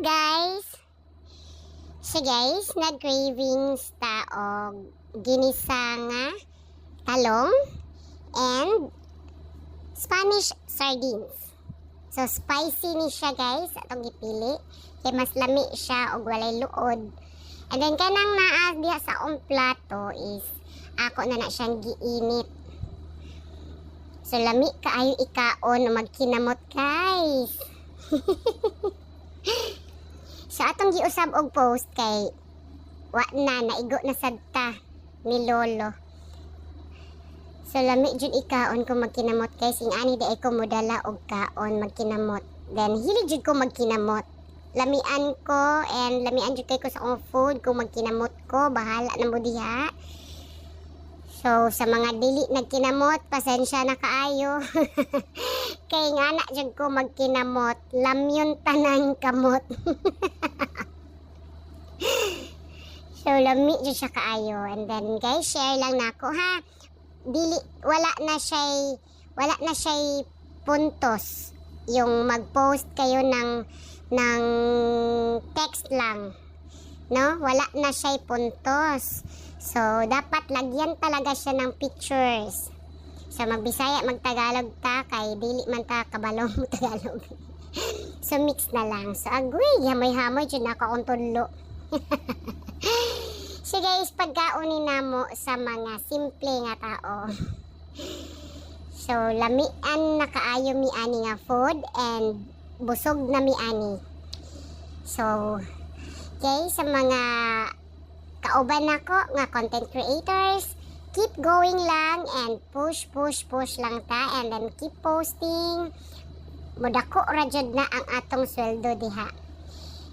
guys! So guys, nag-cravings ta og ginisa nga talong and Spanish sardines. So spicy ni siya guys, atong gipili. Kay mas lami siya og walay luod. And then kanang naa diha sa akong plato is ako na siyang giinit. So lami kaayo ikaon magkinamot guys. So atong giusab og post kay wa na naigo na sadta ni lolo. So lami jud ikaon ko magkinamot guys, ing ani di ko modala og kaon magkinamot. Then hilig jud ko magkinamot. Lamian ko and lamian jud kay ko sa akong food kung magkinamot ko, bahala na mo diha. So sa mga dili nagkinamot, pasensya na kaayo. Kay nga na jud ko magkinamot, lamyon tanan kamot. So lami jud siya kaayo. And then guys, share lang nako ha. Dili wala na siya puntos yung mag-post kayo ng text lang, no? Wala na siya puntos. So dapat lagyan talaga siya ng pictures. So magbisaya magtagalog ta kay dili man ta kabalong tagalog. So mix na lang. So agoy hamoy jud nako akong tudlo. So guys, pagkaunin namo sa mga simple nga tao. So lamian na kaayo mi ani nga food and busog na mi ani. So guys, sa mga kauban nako nga content creators, keep going lang and push lang ta and then keep posting. Mudako ra jud na ang atong sweldo diha.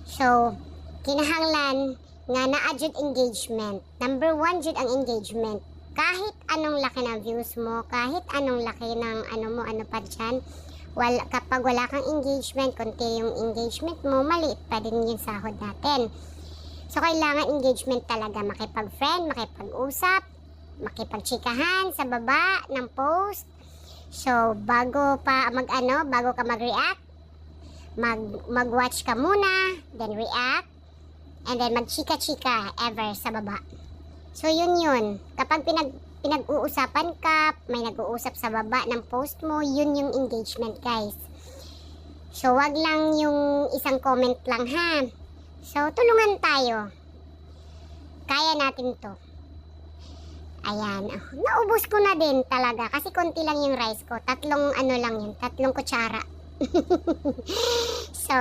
So kinahanglan nga naa jud engagement. Number 1 jud ang engagement. Kahit anong laki ng views mo, kahit anong laki ng ano pa dyan, kapag wala kang engagement, konti yung engagement mo, maliit pa din yung sahod natin. So kailangan engagement talaga, makipag-friend, makipag-usap, makipag-chikahan sa baba ng post. So bago ka mag-react, mag-watch ka muna, then react. And then magchika-chika ever sa baba. So yun. Kapag pinag-uusapan ka, may nag-uusap sa baba ng post mo, yun yung engagement guys. So wag lang yung isang comment lang ha. So tulungan tayo. Kaya natin to. Ayan. Naubos ko na din talaga kasi konti lang yung rice ko. Tatlong kutsara. So